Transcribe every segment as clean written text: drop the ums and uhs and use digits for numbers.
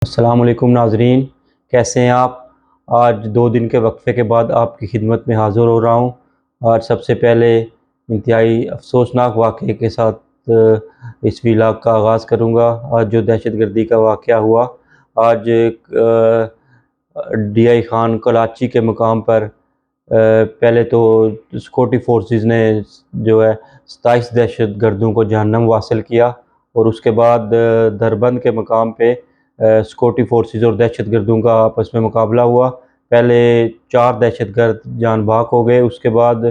अस्सलाम वालेकुम नाज़रीन, कैसे हैं आप। आज 2 दिन के वक्फे के बाद आपकी खिदमत में हाज़िर हो रहा हूँ। आज सबसे पहले इंतहाई अफसोसनाक वाक़े के साथ इस व्लॉग का आगाज़ करूँगा। आज जो दहशतगर्दी का वाक़या हुआ, आज DI खान कराची के मुकाम पर पहले तो सिक्योरिटी फोर्सेस ने जो है 27 दहशतगर्दों को जहन्नम वासिल किया और उसके बाद दरबंद के मकाम पे सिक्योरिटी फोर्सेस और दहशतगर्दों का आपस में मुकाबला हुआ। पहले 4 दहशतगर्द जान बाहक हो गए। उसके बाद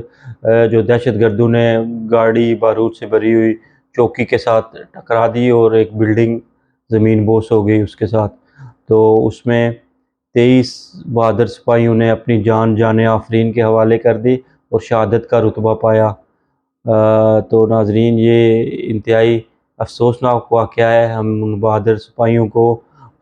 जो दहशतगर्दों ने गाड़ी बारूद से भरी हुई चौकी के साथ टकरा दी और एक बिल्डिंग ज़मीन बोस हो गई उसके साथ। तो उसमें 23 बहादुर सिपाहियों ने अपनी जान आफरीन के हवाले कर दी और शहादत का रुतबा पाया। तो नाज़रीन, ये इंतहाई अफसोसनाक वाक़या है। हम उन बहादुर सिपाहियों को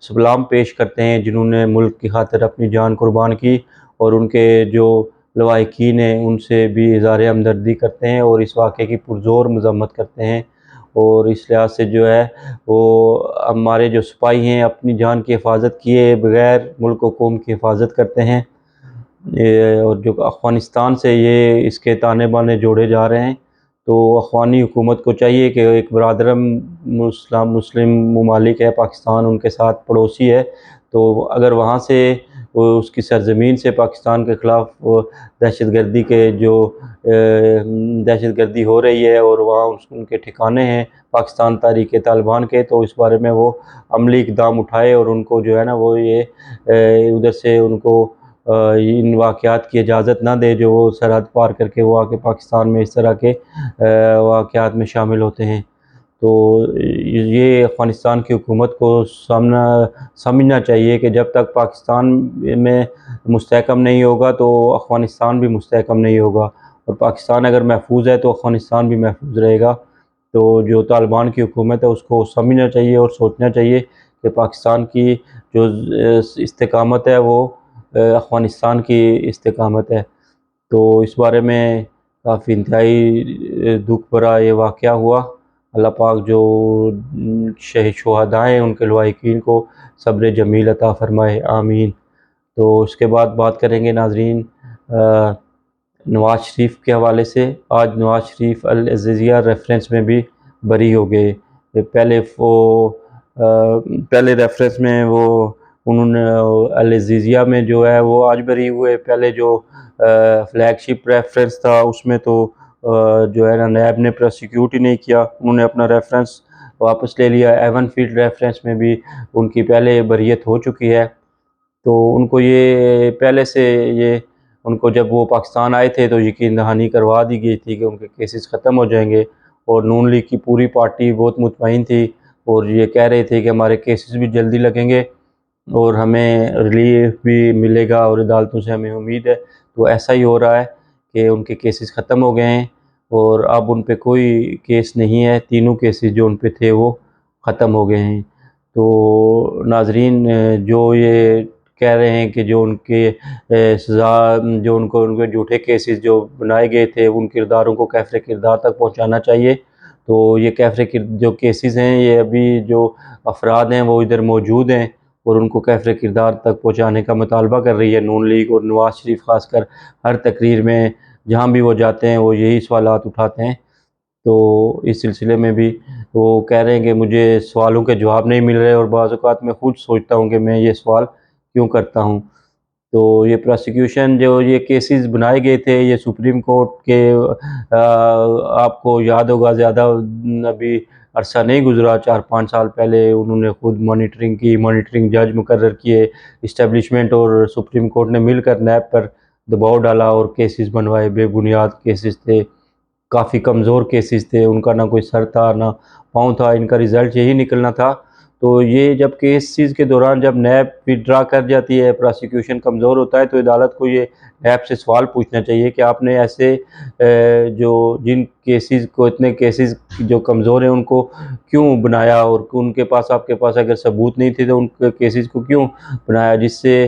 सलाम पेश करते हैं जिन्होंने मुल्क की खातिर अपनी जान कुर्बान की, और उनके जो लवाहिकीन हैं उनसे भी इज़हार हमदर्दी करते हैं और इस वाक़े की पुरज़ोर मज़म्मत करते हैं। और इस लिहाज से जो है वो हमारे जो सिपाही हैं अपनी जान की हिफाजत किए बग़ैर मुल्क व कौम की हिफाजत करते हैं। और जो अफ़गानिस्तान से ये इसके ताने बाने जोड़े जा रहे हैं, तो अफ़गानी हुकूमत को चाहिए कि एक बरादरम मुस्लिम ममालिक है पाकिस्तान, उनके साथ पड़ोसी है, तो अगर वहाँ से वो उसकी सरज़मीन से पाकिस्तान के ख़िलाफ़ दहशतगर्दी के जो दहशतगर्दी हो रही है और वहाँ उनके ठिकाने हैं पाकिस्तान तहरीक तालिबान के, तो इस बारे में वो अमली इक़दाम उठाए और उनको जो है ना वो ये उधर से उनको इन वाक़यात की इजाज़त ना दे जो वो सरहद पार करके वो आके पाकिस्तान में इस तरह के वाक़यात में शामिल होते हैं। तो ये अफ़गानिस्तान की हुकूमत को समझना चाहिए कि जब तक पाकिस्तान में मुस्तहकम नहीं होगा तो अफ़गानिस्तान भी मुस्तहकम नहीं होगा, और पाकिस्तान अगर महफूज़ है तो अफ़गानिस्तान भी महफूज़ रहेगा। तो जो तालिबान की हुकूमत है उसको समझना चाहिए और सोचना चाहिए कि पाकिस्तान की जो इस्तेकामत है वो अफ़गानिस्तान की इस्तेकामत है। तो इस बारे में काफ़ी इंतहाई दुःख भरा ये वाक़या हुआ। अल्लाह पाक जो शुहदाए हैं उनके लवाहिकीन को सब्र जमील अता फ़रमाए, आमीन। तो उसके बाद बात करेंगे नाज़रीन नवाज़ शरीफ के हवाले से। आज नवाज़ शरीफ अल अज़िज़िया रेफ़रेंस में भी बरी हो गए। पहले रेफ़रेंस में वो उन्होंने अल अज़िज़िया में जो है वो आज बरी हुए। पहले जो फ्लैगशिप रेफ़रेंस था उसमें तो जो है ना नैब ने प्रोसिक्यूट ही नहीं किया, उन्होंने अपना रेफ़रेंस वापस ले लिया। एवन फील्ड रेफ़रेंस में भी उनकी पहले बरियत हो चुकी है। तो उनको ये पहले से ये उनको जब वो पाकिस्तान आए थे तो यकीन दहानी करवा दी गई थी कि उनके केसेस ख़त्म हो जाएंगे, और नून लीग की पूरी पार्टी बहुत मुतमईन थी और ये कह रहे थे कि हमारे केसेस भी जल्दी लगेंगे और हमें रिलीफ भी मिलेगा और अदालतों से हमें उम्मीद है। तो ऐसा ही हो रहा है कि उनके केसेस ख़त्म हो गए हैं और अब उन पे कोई केस नहीं है। तीनों केसेस जो उन पे थे वो ख़त्म हो गए हैं। तो नाज़रीन, जो ये कह रहे हैं कि जो उनके सज़ा जो उनके झूठे केसेस जो बनाए गए थे उन किरदारों को कैफ़रे किरदार तक पहुंचाना चाहिए। तो ये जो केसेस हैं ये अभी जो अफराद हैं वो इधर मौजूद हैं और उनको कैफ़रे किरदार तक पहुंचाने का मुतालबा कर रही है नून लीग और नवाज़ शरीफ ख़ासकर। हर तकरीर में जहाँ भी वो जाते हैं वो यही सवालात उठाते हैं। तो इस सिलसिले में भी वो कह रहे हैं कि मुझे सवालों के जवाब नहीं मिल रहे और बाज़ औक़ात मैं खुद सोचता हूँ कि मैं ये सवाल क्यों करता हूँ। तो ये प्रोसिक्यूशन जो ये केसेस बनाए गए थे ये सुप्रीम कोर्ट के आपको याद होगा ज़्यादा अभी अरसा नहीं गुज़रा, 4-5 साल पहले उन्होंने खुद मॉनिटरिंग जज मुकर्रर किए। इस्टेब्लिशमेंट और सुप्रीम कोर्ट ने मिलकर नैब पर दबाव डाला और केसेस बनवाए। बेबुनियाद केसेस थे, काफ़ी कमज़ोर केसेस थे, उनका ना कोई सर था ना पाँव था, इनका रिज़ल्ट यही निकलना था। तो ये जब केसेस के दौरान जब नैब विथड्रा कर जाती है, प्रोसिक्यूशन कमज़ोर होता है, तो अदालत को ये नैब से सवाल पूछना चाहिए कि आपने ऐसे जो जिन केसेस को इतने केसेस जो कमज़ोर हैं उनको क्यों बनाया, और उनके पास आपके पास अगर सबूत नहीं थे तो उन केसेस को क्यों बनाया, जिससे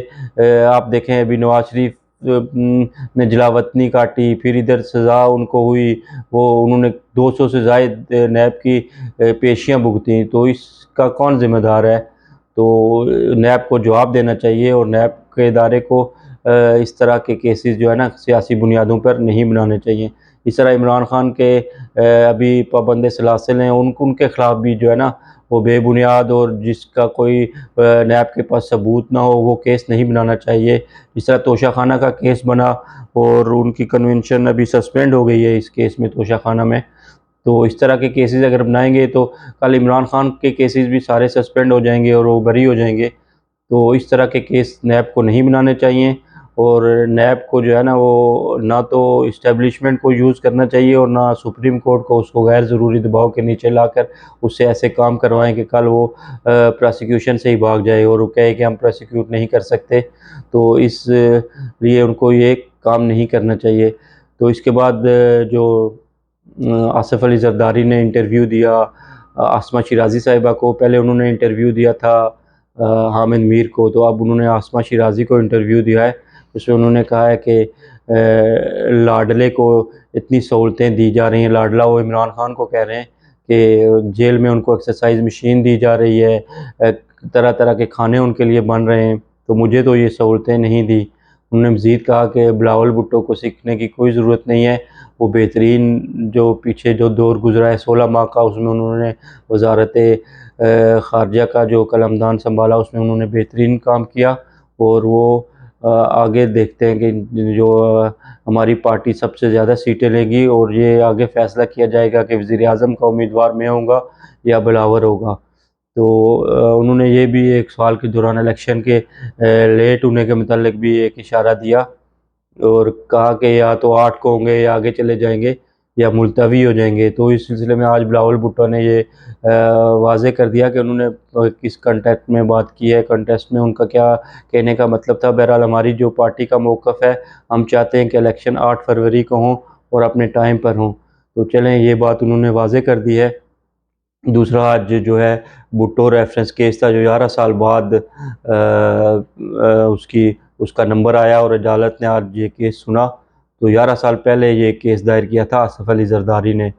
आप देखें अभी नवाज़ शरीफ ने जलावतनी काटी, फिर इधर सज़ा उनको हुई, वो उन्होंने 200 से ज़ायद नैब की पेशियाँ भुगतीं, तो इसका कौन ज़िम्मेदार है। तो नैब को जवाब देना चाहिए और नैब के इदारे को इस तरह के केसेस जो है ना सियासी बुनियादों पर नहीं बनाने चाहिए। इस तरह इमरान खान के अभी पाबंद सलासिल हैं, उनके ख़िलाफ़ भी जो है ना वो बेबुनियाद और जिसका कोई नैब के पास सबूत ना हो वो केस नहीं बनाना चाहिए। जिस तरह तोशा खाना का केस बना और उनकी कन्वेंशन अभी सस्पेंड हो गई है इस केस में, तोशा खाना में। तो इस तरह के केसेस अगर बनाएंगे तो कल इमरान खान के केसेस भी सारे सस्पेंड हो जाएंगे और वो बरी हो जाएंगे। तो इस तरह के केस नैब को नहीं बनाने चाहिए और नैब को जो है ना वो ना तो इस्टेब्लिशमेंट को यूज़ करना चाहिए और ना सुप्रीम कोर्ट को उसको गैर ज़रूरी दबाव के नीचे लाकर उससे ऐसे काम करवाएं कि कल वो प्रोसिक्यूशन से ही भाग जाए और वो कहे कि हम प्रोसिक्यूट नहीं कर सकते। तो इस लिए उनको ये काम नहीं करना चाहिए। तो इसके बाद जो आसिफ अली जरदारी ने इंटरव्यू दिया आसमा शिराज़ी साहिबा को, पहले उन्होंने इंटरव्यू दिया था हामिद मीर को, तो अब उन्होंने आसमा शिराज़ी को इंटरव्यू दिया है। उसमें उन्होंने कहा है कि लाडले को इतनी सहूलतें दी जा रही हैं, लाडला वो इमरान खान को कह रहे हैं कि जेल में उनको एक्सरसाइज मशीन दी जा रही है, तरह तरह के खाने उनके लिए बन रहे हैं, तो मुझे तो ये सहूलतें नहीं दी। उन्होंने मज़ीद कहा कि बिलावल भुट्टो को सीखने की कोई ज़रूरत नहीं है, वो बेहतरीन जो पीछे जो दौर गुजरा है 16 माह का, उसमें उन्होंने वजारत ख़ारजा का जो कलमदान संभाला उसमें उन्होंने बेहतरीन काम किया और वो आगे देखते हैं कि जो हमारी पार्टी सबसे ज़्यादा सीटें लेगी और ये आगे फ़ैसला किया जाएगा कि वज़ीर-ए-आज़म का उम्मीदवार मैं होऊंगा या बिलावल होगा। तो उन्होंने ये भी एक सवाल के दौरान इलेक्शन के लेट होने के मुतालिक भी एक इशारा दिया और कहा कि या तो 8 को होंगे या आगे चले जाएंगे या मुलतवी हो जाएंगे। तो इस सिलसिले में आज बिलावल भुट्टो ने ये वाज़े कर दिया कि उन्होंने किस कंटेक्स्ट में बात की है, कंटेस्ट में उनका क्या कहने का मतलब था। बहरहाल हमारी जो पार्टी का मौक़िफ़ है, हम चाहते हैं कि इलेक्शन 8 फरवरी को हों और अपने टाइम पर हों। तो चलें, ये बात उन्होंने वाज़े कर दी है। दूसरा आज जो है भुट्टो रेफरेंस केस था जो 11 साल बाद उसका नंबर आया और अदालत ने आज ये केस सुना। तो 11 साल पहले ये केस दायर किया था आसिफ अली जरदारी ने।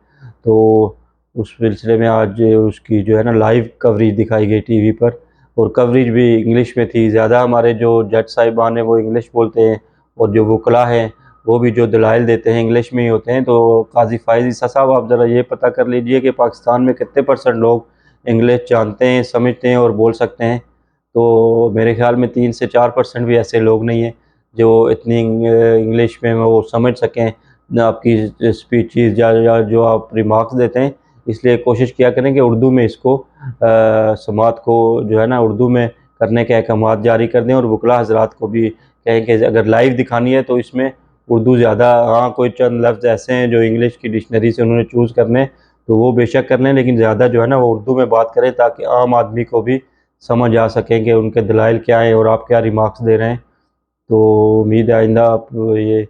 तो उस सिलसिले में आज उसकी जो है ना लाइव कवरेज दिखाई गई टीवी पर और कवरेज भी इंग्लिश में थी। ज़्यादा हमारे जो जज साहिबान हैं वो इंग्लिश बोलते हैं और जो वकला हैं वो भी जो दलाइल देते हैं इंग्लिश में ही होते हैं। तो काजी फ़ाइज़ ईसा साहब, आप ज़रा ये पता कर लीजिए कि पाकिस्तान में कितने % लोग इंग्लिश जानते हैं, समझते हैं और बोल सकते हैं। तो मेरे ख़्याल में 3 से 4% भी ऐसे लोग नहीं हैं जो इतनी इंग्लिश में वो समझ सकें ना आपकी स्पीचेस या जो आप रिमार्क्स देते हैं। इसलिए कोशिश किया करें कि उर्दू में इसको समात को जो है ना उर्दू में करने के अहकामात जारी कर दें और वकला हज़रात को भी कहें कि अगर लाइव दिखानी है तो इसमें उर्दू ज़्यादा, हाँ कोई चंद लफ्ज़ ऐसे हैं जो इंग्लिश की डिक्शनरी से उन्होंने चूज़ करने तो वो बेशक कर लें, लेकिन ज़्यादा जो है ना वो उर्दू में बात करें ताकि आम आदमी को भी समझ आ सकें कि उनके दलाइल क्या हैं और आप क्या रिमार्क्स दे रहे हैं। तो उम्मीद है आइंदा आप ये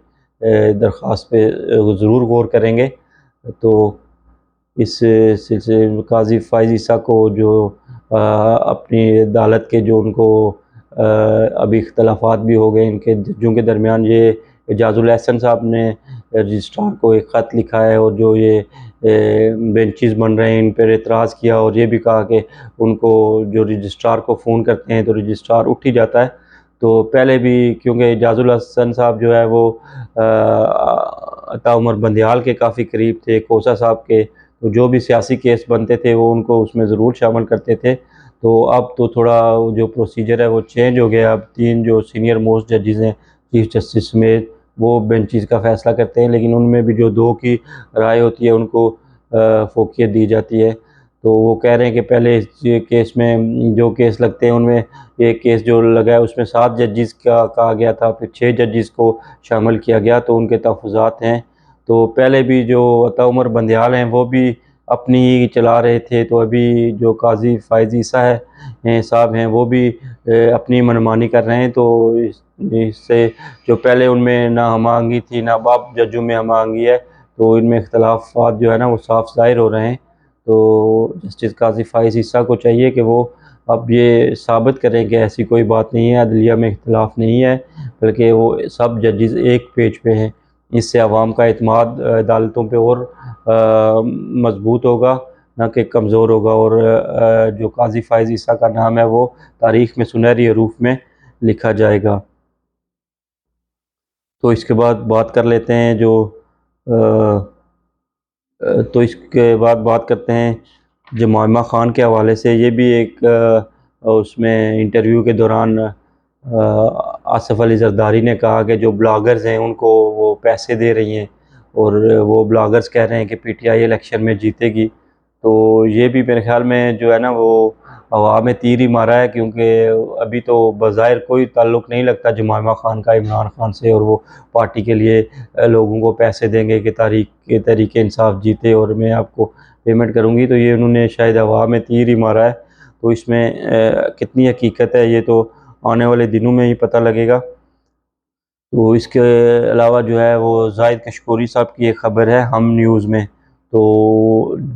दरख्वास्त पे ज़रूर गौर करेंगे। तो इस सिलसिले में काजी फ़ाइज़ ईसा को जो अपनी अदालत के जो उनको अभी इख्तलाफात भी हो गए इनके जजों के दरमियान, ये एजाज़ुल एहसन साहब ने रजिस्ट्रार को एक ख़त लिखा है और जो ये बेंचेस बन रहे हैं इन पर एतराज़ किया और ये भी कहा कि उनको जो रजिस्ट्रार को फ़ोन करते हैं तो रजिस्ट्रार उठ ही जाता है। तो पहले भी क्योंकि एजाज़ुल एहसन साहब जो है वो अता उमर बंदियाल के काफ़ी करीब थे, कोसा साहब के, तो जो भी सियासी केस बनते थे वो उनको उसमें ज़रूर शामिल करते थे। तो अब तो थोड़ा जो प्रोसीजर है वो चेंज हो गया। अब 3 जो सीनियर मोस्ट जजेस हैं चीफ जस्टिस समेत वो बेंचेस का फ़ैसला करते हैं, लेकिन उनमें भी जो 2 की राय होती है उनको फ़ौक़ियत दी जाती है। तो वो कह रहे हैं कि पहले इस केस में जो केस लगते हैं उनमें एक केस जो लगा है उसमें 7 जजेस का कहा गया था, फिर 6 जजेस को शामिल किया गया, तो उनके तहफ़्फ़ुज़ात हैं। तो पहले भी जो अता उमर बंदियाल हैं वो भी अपनी ही चला रहे थे, तो अभी जो काजी फ़ाइज़ ईसा साहब हैं वो भी अपनी मनमानी कर रहे हैं। तो इससे जो पहले उनमें ना हम-आहंगी थी ना अब जजों में हम-आहंगी है, तो इनमें इख्तलाफात जो है ना वो साफ़ ज़ाहिर हो रहे हैं। तो जस्टिस काजी फ़ाइज़ ईसा को चाहिए कि वो अब ये साबित करें कि ऐसी कोई बात नहीं है, अदलिया में इख्तलाफ नहीं है, बल्कि वो सब जजेस एक पेज पे हैं। इससे अवाम का एतमाद अदालतों पे और मज़बूत होगा ना कि कमज़ोर होगा, और जो काजी फ़ाइज़ ईसा का नाम है वो तारीख़ में सुनहरी हरूफ में लिखा जाएगा। तो इसके बाद बात कर लेते हैं जो अ तो इसके बाद बात करते हैं जमाइमा ख़ान के हवाले से। ये भी एक उसमें इंटरव्यू के दौरान आसिफ़ अली ज़रदारी ने कहा कि जो ब्लॉगर्स हैं उनको वो पैसे दे रही हैं, और वो ब्लॉगर्स कह रहे हैं कि पीटीआई इलेक्शन में जीतेगी। तो ये भी मेरे ख़्याल में जो है ना वो हवा में तीर ही मारा है, क्योंकि अभी तो बज़ाहिर कोई ताल्लुक़ नहीं लगता जमाइमा ख़ान का इमरान ख़ान से, और वो पार्टी के लिए लोगों को पैसे देंगे कि तहरीक इंसाफ जीते और मैं आपको पेमेंट करूँगी। तो ये उन्होंने शायद हवा में तीर ही मारा है। तो इसमें कितनी हकीकत है ये तो आने वाले दिनों में ही पता लगेगा। तो इसके अलावा जो है वो ज़ाहिद कशकोरी साहब की एक ख़बर है हम न्यूज़ में। तो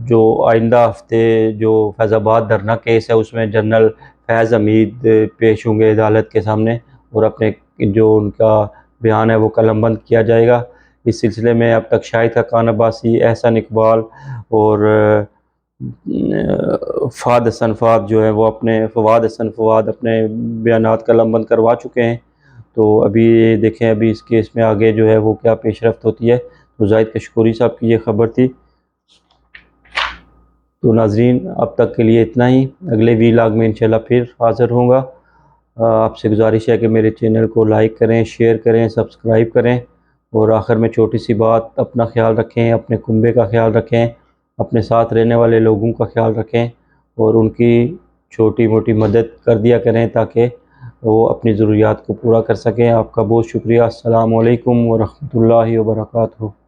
जो आइंदा हफ़्ते जो फैज़ाबाद धरना केस है उसमें जनरल फैज़ हमीद पेश होंगे अदालत के सामने, और अपने जो उनका बयान है वो कलमबंद किया जाएगा। इस सिलसिले में अब तक शाहिद खान अब्बासी, एहसन इकबाल और फवाद हसन फवाद अपने बयानात कलमबंद करवा चुके हैं। तो अभी देखें अभी इस केस में आगे जो है वो क्या पेशरफ्त होती है। तो ज़ाहिद कशकोरी साहब की ये ख़बर थी। तो नाज़रीन अब तक के लिए इतना ही, अगले वीलॉग में इंशाल्लाह फिर हाज़िर होऊंगा। आपसे गुजारिश है कि मेरे चैनल को लाइक करें, शेयर करें, सब्सक्राइब करें, और आखिर में छोटी सी बात, अपना ख्याल रखें, अपने कुनबे का ख्याल रखें, अपने साथ रहने वाले लोगों का ख्याल रखें, और उनकी छोटी मोटी मदद कर दिया करें ताकि वो अपनी ज़रूरियात को पूरा कर सकें। आपका बहुत शुक्रिया। अस्सलामु अलैकुम व रहमतुल्लाहि व बरकातुहू।